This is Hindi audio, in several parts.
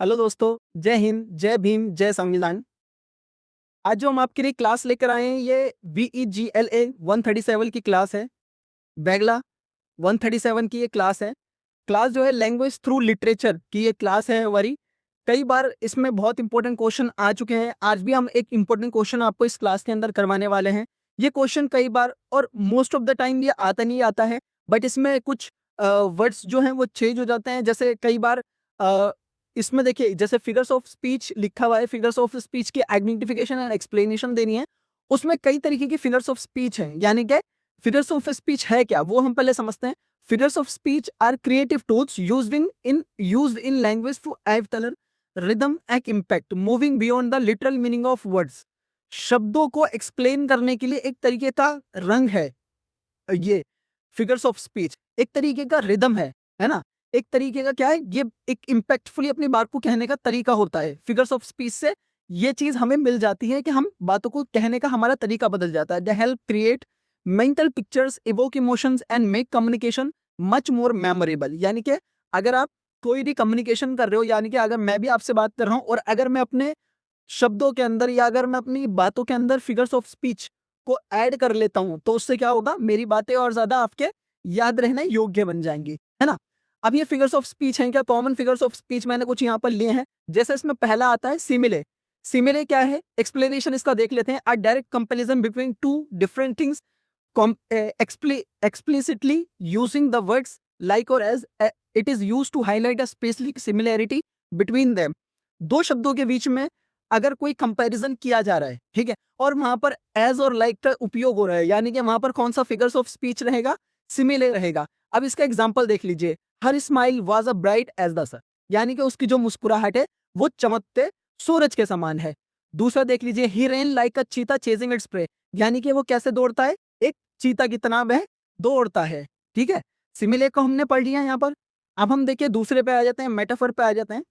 हेलो दोस्तों, जय हिंद, जय भीम, जय संविधान। आज जो हम आपके लिए क्लास लेकर आए हैं ये VEGLA 137 की क्लास है। बैगला 137 की ये क्लास है। क्लास जो है लैंग्वेज थ्रू लिटरेचर की ये क्लास है हमारी। कई बार इसमें बहुत इंपॉर्टेंट क्वेश्चन आ चुके हैं। आज भी हम एक इंपॉर्टेंट क्वेश्चन आपको इस क्लास के अंदर करवाने वाले हैं। ये क्वेश्चन कई बार और मोस्ट ऑफ द टाइम ये आता नहीं आता है, बट इसमें कुछ वर्ड्स जो हैं वो चेंज हो जाते हैं। जैसे कई बार इसमें देखिए, जैसे फिगर्स ऑफ स्पीच लिखा हुआ है, फिगर्स ऑफ स्पीच की आइडेंटिफिकेशन एंड एक्सप्लेनेशन देनी है। उसमें कई तरीके की फिगर्स ऑफ स्पीच हैं, यानी कि फिगर्स ऑफ स्पीच है क्या वो हम पहले समझते हैं। Figures of speech are creative tools used in language to add color, rhythm and impact, moving beyond the literal meaning of words। शब्दों को एक्सप्लेन करने के लिए एक तरीके का रंग है ये फिगर्स ऑफ स्पीच, एक तरीके का रिदम है ना। एक तरीके का क्या है, ये एक इम्पैक्टफुली अपनी बात को कहने का तरीका होता है। फिगर्स ऑफ स्पीच से ये चीज हमें मिल जाती है कि हम बातों को कहने का हमारा तरीका बदल जाता है। They help create mental pictures, evoke emotions and make communication much more memorable. यानी कि अगर आप कोई भी कम्युनिकेशन कर रहे हो, यानी कि अगर मैं भी आपसे बात कर रहा हूं और अगर मैं अपने शब्दों के अंदर या अगर मैं अपनी बातों के अंदर फिगर्स ऑफ स्पीच को ऐड कर लेता हूं तो उससे क्या होगा, मेरी बातें और ज्यादा आपके याद रहने योग्य बन जाएंगी, है ना। अब ये फिगर्स ऑफ स्पीच हैं क्या, कॉमन फिगर्स ऑफ स्पीच मैंने कुछ यहाँ पर लिए हैं। जैसे इसमें पहला आता है सिमिले। सिमिले क्या है, एक्सप्लेनेशन इसका देख लेते हैं। अ direct comparison between two different things explicitly using the words like or as it is used to highlight a specific similarity between them। दो शब्दों के बीच में अगर कोई कंपैरिजन किया जा रहा है, ठीक है, और वहां पर एज और लाइक का उपयोग हो रहा है, यानी कि वहां पर कौन सा फिगर्स ऑफ स्पीच रहेगा, सिमिलर रहेगा। अब इसका एग्जांपल देख लीजिए, her smile was a bright as the sun, यानी कि उसकी जो मुस्कुराहट है वो चमकते सूरज के समान है। दूसरा देख लीजिए, ही रेन लाइक अ चीता चेजिंग इट्स प्रे, यानी कि वो कैसे दौड़ता है, एक चीता की तरह वह दौड़ता है। ठीक है, सिमिलर को हमने पढ़ लिया यहाँ पर। अब हम देखिए दूसरे पे आ जाते हैं, मेटाफर पे आ जाते हैं।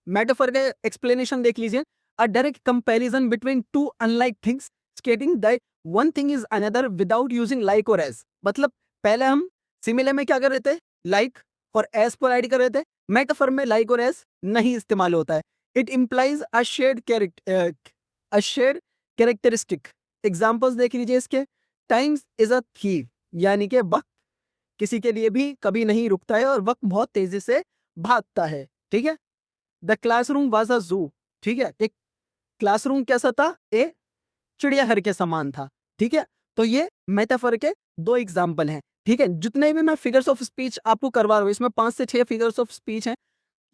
मेटाफर का एक्सप्लेनेशन देख लीजिए। अ direct comparison between two unlike things stating that one thing is another without using like और एज। मतलब पहले हम सिमिलर में क्या कर रहे थे, लाइक और एज को ऐड कर रहे थे। मेटाफर में लाइक और एज नहीं इस्तेमाल होता है। It implies a shared characteristic. Examples देख लीजिए इसके। टाइम्स इज अ थीव, यानी कि वक्त किसी के लिए भी कभी नहीं रुकता है और वक्त बहुत तेजी से भागता है। ठीक है, द क्लासरूम वाज अ जू, ठीक है, एक क्लासरूम कैसा था, ए चिड़ियाघर के समान था। ठीक है, तो ये मेटाफर के दो एग्जाम्पल हैं। ठीक है, जितने भी मैं फिगर्स ऑफ स्पीच आपको करवा रहा हूँ इसमें 5 से 6 फिगर्स ऑफ स्पीच हैं।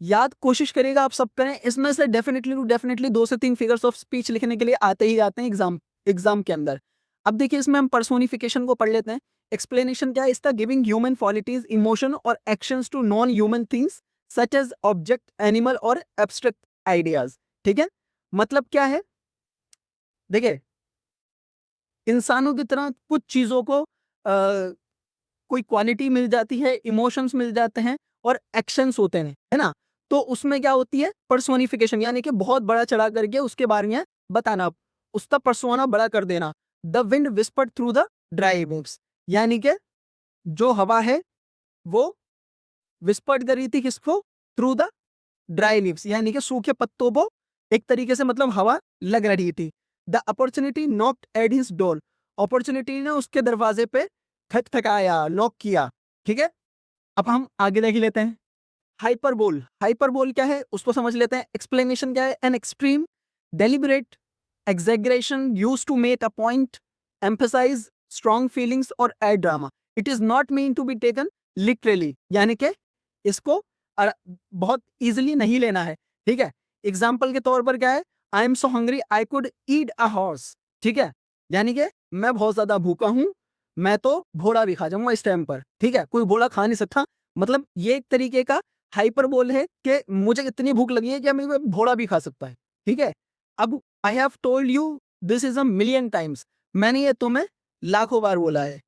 याद कोशिश करिएगा आप सब करें। इसमें से डेफिनेटली 2 से 3 फिगर्स ऑफ स्पीच लिखने के लिए आते ही आते हैं एग्जाम के अंदर। अब देखिए इसमें हम पर्सोनिफिकेशन को पढ़ लेते हैं। एक्सप्लेनेशन क्या है इसका, गिविंग ह्यूमन क्वालिटीज, इमोशन और actions to non human things such as object, animal और एब्स्ट्रैक्ट आइडियाज। ठीक है, मतलब क्या है, देखिए इंसानों की तरह कुछ चीजों को कोई क्वालिटी मिल जाती है, इमोशंस मिल जाते हैं और एक्शंस होते हैं, है ना। तो उसमें क्या होती है, पर्सोनिफिकेशन, यानी कि बहुत बड़ा चढ़ा करके उसके बारे में बताना, उसका पर्सोना बड़ा कर देना। The wind whispered through the dry leaves, यानी कि जो हवा है वो विस्पर्ड कर रही थी किसको, थ्रू द ड्राई लीव्स, यानी कि सूखे पत्तों को एक तरीके से मतलब हवा लग रही थी। The opportunity knocked at his door, opportunity ने उसके दरवाजे पे खटखटाया, नॉक किया। ठीक है, अब हम आगे देख लेते हैं। हाइपरबोल, हाइपरबोल क्या है उसको समझ लेते हैं। एक्सप्लेनेशन क्या है, an extreme deliberate exaggeration used to make a point, emphasize strong feelings और add drama। It is not meant to be taken literally, यानी कि इसको बहुत easily नहीं लेना है। ठीक है, एग्जाम्पल के तौर पर क्या है, I am so hungry I could eat a horse. ठीक है, यानी कि मैं बहुत ज्यादा भूखा हूं, मैं तो घोड़ा भी खा जाऊंगा इस टाइम पर। ठीक है, कोई घोड़ा खा नहीं सकता। मतलब ये एक तरीके का हाइपरबोल है कि मुझे इतनी भूख लगी है कि मैं घोड़ा भी खा सकता है। ठीक है, अब I have told you this is a million times, मैंने ये तुम्हें लाखों बार बोला है।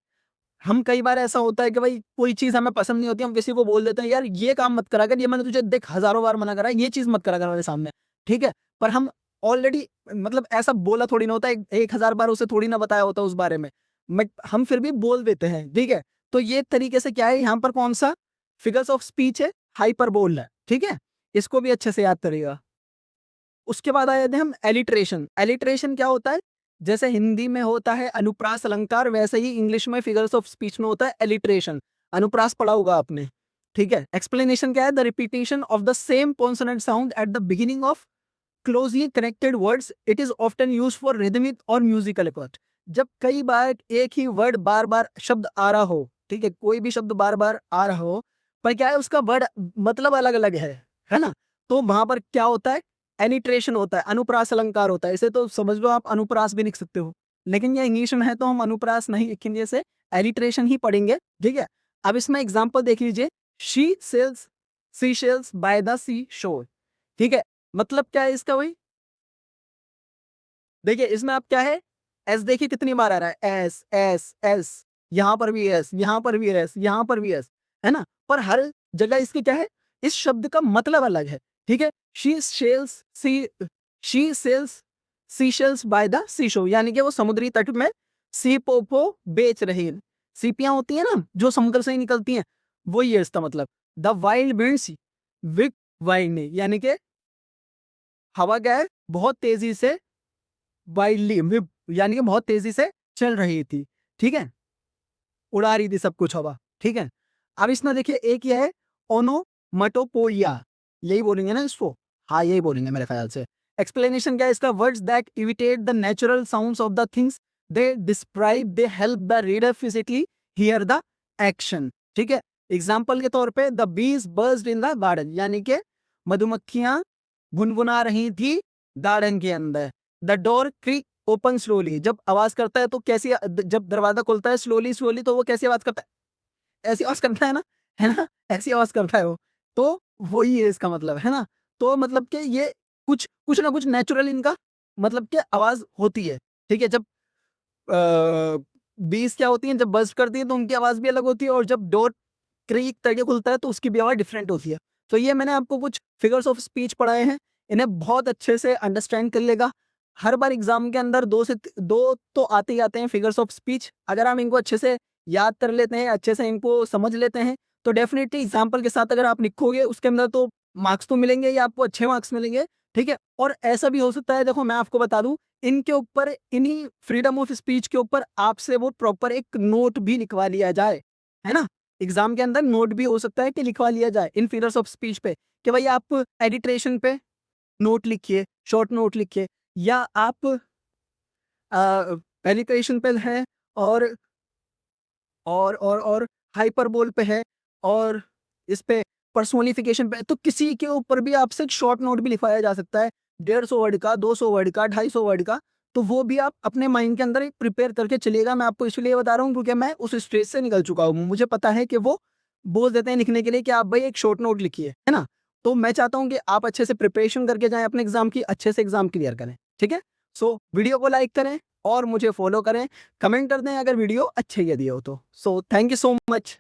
हम कई बार ऐसा होता है कि भाई कोई चीज हमें पसंद नहीं होती, हम किसी को बोल देते हैं यार ये काम मत करा कर, ये मैंने तुझे देख हजारों बार मना करा है, ये चीज मत करा कर मेरे सामने। ठीक है, पर हम ऑलरेडी मतलब ऐसा बोला थोड़ी ना होता है, 1000 बार उसे थोड़ी ना बताया होता उस बारे में, बट हम फिर भी बोल देते हैं। ठीक है, तो ये तरीके से क्या है, यहाँ पर कौन सा फिगर्स ऑफ स्पीच है, हाइपरबोल है। ठीक है, इसको भी अच्छे से याद करिएगा। उसके बाद आए थे हम एलिट्रेशन। एलिट्रेशन क्या होता है? जैसे हिंदी में होता है अनुप्रास अलंकार, वैसे ही इंग्लिश में फिगर्स ऑफ स्पीच में होता है एलिट्रेशन। अनुप्रास पढ़ा होगा आपने, ठीक है। एक्सप्लेनेशन क्या है? The repetition of the same consonant sound at the beginning of closely connected words, it is often use for rhythmic और म्यूजिकल इफेक्ट। जब कई बार एक ही वर्ड बार बार शब्द आ रहा हो, ठीक है, कोई भी शब्द बार बार आ रहा हो, पर क्या है उसका वर्ड मतलब अलग अलग है ना, तो वहां पर क्या होता है? एनिट्रेशन होता है, अनुप्रास अलंकार होता है। इसे तो समझ लो आप अनुप्रास भी लिख सकते हो, लेकिन ये इंग्लिश में है तो हम अनुप्रास नहीं लिखेंगे, इसे एलिट्रेशन ही पढ़ेंगे, ठीक है। अब इसमें एग्जाम्पल देख लीजिए, she sells sea shells by the sea shore, ठीक है। मतलब क्या है इसका? वही देखिए, इसमें आप क्या है, एस देखिए कितनी बार आ रहा है, एस एस एस, यहां पर भी एस, यहां पर भी एस, यहां पर भी एस, है ना। पर हर जगह इसकी क्या है, इस शब्द का मतलब अलग है, ठीक है। She sells sea shells by the sea shore, यानी कि वो समुद्री तट में सी पोपो बेच रही है। सीपियां होती है ना जो समुद्र से ही निकलती हैं, वही है इसका मतलब। The wild winds wick wild, यानी कि हवा क्या है, बहुत तेजी से वाइल्डली, यानी कि बहुत तेजी से चल रही थी, ठीक है, उड़ा रही थी सब कुछ हवा, ठीक है। अब इसमें देखिए एक ये है ओनोमटोपोइया, यही बोलेंगे ना इसको, हाँ यही बोलेंगे मेरे ख्याल से। एक्सप्लेनेशन क्या है इसका? Words that imitate the natural sounds of the things they describe, they help the reader physically here the action, ठीक है। एग्जाम्पल के तौर पे the bees burst in the garden, यानी कि मधुमक्खियां गुनगुना रही थी गार्डन के अंदर। The door creek open slowly, जब आवाज करता है तो कैसी, जब दरवाजा खुलता है स्लोली स्लोली, तो वो कैसी आवाज करता है? ऐसी आवाज करता है ना, ऐसी आवाज करता है वो। तो वही है इसका मतलब, है ना। तो मतलब कि ये कुछ कुछ ना कुछ नेचुरल इनका मतलब कि आवाज होती है, ठीक है। जब बीस क्या होती है, जब बस्ट करती है तो उनकी आवाज भी अलग होती है, और जब डोर क्रीक करके खुलता है तो उसकी भी आवाज डिफरेंट होती है। तो ये मैंने आपको कुछ फिगर्स ऑफ स्पीच पढ़ाए हैं, इन्हें बहुत अच्छे से अंडरस्टैंड कर लेगा। हर बार एग्जाम के अंदर दो तो आते ही आते हैं फिगर्स ऑफ स्पीच। अगर हम इनको अच्छे से याद कर लेते हैं, अच्छे से इनको समझ लेते हैं, तो डेफिनेटली एग्जाम्पल के साथ अगर आप लिखोगे उसके अंदर तो मार्क्स तो मिलेंगे ही, आपको अच्छे मार्क्स मिलेंगे, ठीक है। और ऐसा भी हो सकता है, देखो मैं आपको बता दूं, इनके ऊपर, इन्हीं फ्रीडम ऑफ स्पीच के ऊपर आपसे वो प्रॉपर एक नोट भी लिखवा लिया जाए, है ना। एग्जाम के अंदर नोट भी हो सकता है कि लिखवा लिया जाए इन फिगर्स ऑफ स्पीच पे, कि भाई आप एडिट्रेशन पे नोट लिखिए, शॉर्ट नोट लिखिए, या आप पेनिट्रेशन पे है, और और हाइपरबोल पे है, और इस पे पर्सोनिफिकेशन पे है, तो किसी के ऊपर भी आपसे एक शॉर्ट नोट भी लिखवाया जा सकता है, 150 वर्ड का, 200 वर्ड का, 250 वर्ड का। तो वो भी आप अपने माइंड के अंदर एक प्रिपेयर करके चलिएगा। मैं आपको इसलिए बता रहा हूँ क्योंकि मैं उस स्टेज से निकल चुका हूँ, मुझे पता है कि वो बोल देते हैं लिखने के लिए कि आप भाई एक शॉर्ट नोट लिखिए, है ना। तो मैं चाहता हूँ कि आप अच्छे से प्रिपरेशन करके जाएं अपने एग्जाम की, अच्छे से एग्जाम क्लियर करें, ठीक है। सो वीडियो को लाइक करें और मुझे फॉलो करें, कमेंट कर दें अगर वीडियो अच्छी लगी हो तो। So thank you so much.